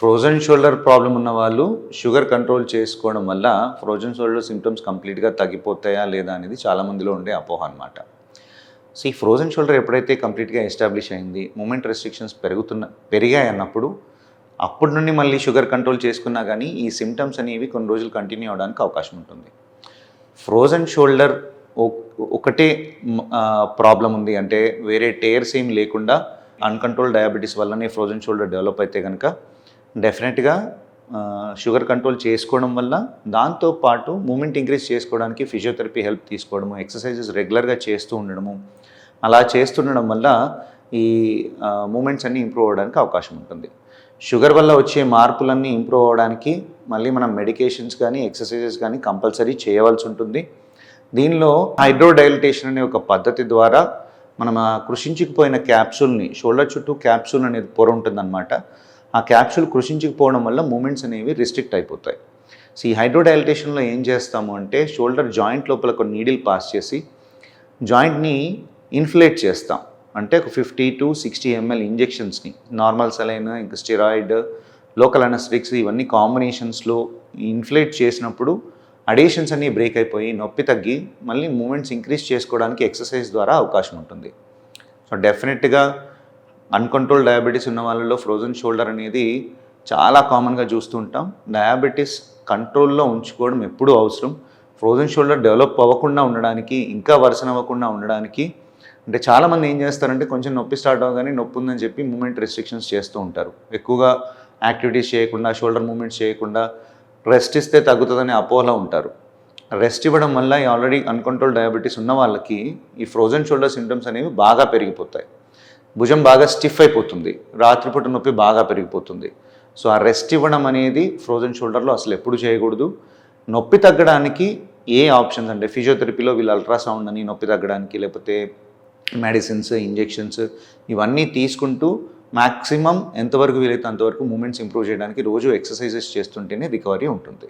Frozen shoulder problem ఉన్న వాళ్ళు sugar control చేసుకోవడం వల్ల ఫ్రోజన్ షోల్డర్ సిమ్టమ్స్ కంప్లీట్గా తగ్గిపోతాయా లేదా అనేది చాలామందిలో ఉండే అపోహ అనమాట. సో ఈ ఫ్రోజన్ షోల్డర్ ఎప్పుడైతే కంప్లీట్గా ఎస్టాబ్లిష్ అయింది, మూమెంట్ రెస్ట్రిక్షన్స్ పెరిగాయి అన్నప్పుడు అప్పటి నుండి మళ్ళీ షుగర్ కంట్రోల్ చేసుకున్నా కానీ ఈ సిమ్టమ్స్ అనేవి కొన్ని రోజులు కంటిన్యూ అవడానికి అవకాశం ఉంటుంది. ఫ్రోజన్ షోల్డర్ ఒకటే ప్రాబ్లం ఉంది అంటే వేరే టేర్స్ ఏం లేకుండా అన్కంట్రోల్ డయాబెటీస్ వల్లనే ఫ్రోజన్ షోల్డర్ డెవలప్ అయితే కనుక డెఫినెట్గా షుగర్ కంట్రోల్ చేసుకోవడం వల్ల దాంతోపాటు మూమెంట్ ఇంక్రీజ్ చేసుకోవడానికి ఫిజియోథెరపీ హెల్ప్ తీసుకోవడము, ఎక్సర్సైజెస్ రెగ్యులర్గా చేస్తూ ఉండడము, అలా చేస్తుండడం వల్ల ఈ మూమెంట్స్ అన్నీ ఇంప్రూవ్ అవ్వడానికి అవకాశం ఉంటుంది. షుగర్ వల్ల వచ్చే మార్పులన్నీ ఇంప్రూవ్ అవ్వడానికి మళ్ళీ మనం మెడికేషన్స్ కానీ ఎక్సర్సైజెస్ కానీ కంపల్సరీ చేయవలసి ఉంటుంది. దీనిలో హైడ్రోడైలిటేషన్ అనే ఒక పద్ధతి ద్వారా మనం కృషించుకుపోయిన క్యాప్సూల్ని, షోల్డర్ చుట్టూ క్యాప్సూల్ అనేది పొర ఉంటుందన్నమాట, ఆ క్యాప్సూల్ కృషించుకుపోవడం వల్ల మూమెంట్స్ అనేవి రిస్ట్రిక్ట్ అయిపోతాయి. సో ఈ హైడ్రోడైలిటేషన్లో ఏం చేస్తాము అంటే షోల్డర్ జాయింట్ లోపల ఒక నీడిల్ పాస్ చేసి జాయింట్ని ఇన్ఫ్లేట్ చేస్తాం. అంటే ఒక 50 to 60 ml ఇంజెక్షన్స్ని, నార్మల్ సెలైన్, ఇంకా స్టెరాయిడ్, లోకల్ అనెస్థెటిక్స్ ఇవన్నీ కాంబినేషన్స్లో ఇన్ఫ్లేట్ చేసినప్పుడు అడేషన్స్ అన్నీ బ్రేక్ అయిపోయి నొప్పి తగ్గి మళ్ళీ మూమెంట్స్ ఇంక్రీజ్ చేసుకోవడానికి ఎక్సర్సైజ్ ద్వారా అవకాశం ఉంటుంది. సో డెఫినెట్గా అన్కంట్రోల్ డయాబెటీస్ ఉన్న వాళ్ళలో ఫ్రోజన్ షోల్డర్ అనేది చాలా కామన్గా చూస్తూ ఉంటాం. డయాబెటీస్ కంట్రోల్లో ఉంచుకోవడం ఎప్పుడూ అవసరం. ఫ్రోజన్ షోల్డర్ డెవలప్ అవ్వకుండా ఉండడానికి, ఇంకా వర్సన్ అవ్వకుండా ఉండడానికి అంటే చాలామంది ఏం చేస్తారంటే కొంచెం నొప్పి స్టార్ట్ అవ్వగానే నొప్పి ఉందని చెప్పి మూమెంట్ రెస్ట్రిక్షన్స్ చేస్తూ ఉంటారు. ఎక్కువగా యాక్టివిటీస్ చేయకుండా, షోల్డర్ మూమెంట్స్ చేయకుండా రెస్ట్ ఇస్తే తగ్గుతుందని అపోహలో ఉంటారు. రెస్ట్ ఇవ్వడం వల్ల ఈ ఆల్రెడీ అన్కంట్రోల్ డయాబెటీస్ ఉన్న వాళ్ళకి ఈ ఫ్రోజన్ షోల్డర్ సిమ్టమ్స్ అనేవి బాగా పెరిగిపోతాయి. భుజం బాగా స్టిఫ్ అయిపోతుంది, రాత్రిపూట నొప్పి బాగా పెరిగిపోతుంది. సో ఆ రెస్ట్ ఇవ్వడం అనేది ఫ్రోజన్ షోల్డర్లో అసలు ఎప్పుడు చేయకూడదు. నొప్పి తగ్గడానికి ఏ ఆప్షన్స్ అంటే ఫిజియోథెరపీలో వీళ్ళు అల్ట్రాసౌండ్ అని నొప్పి తగ్గడానికి, లేకపోతే మెడిసిన్స్, ఇంజెక్షన్స్ ఇవన్నీ తీసుకుంటూ మ్యాక్సిమం ఎంతవరకు వీలైతే అంతవరకు మూమెంట్స్ ఇంప్రూవ్ చేయడానికి రోజు ఎక్సర్సైజెస్ చేస్తుంటేనే రికవరీ ఉంటుంది.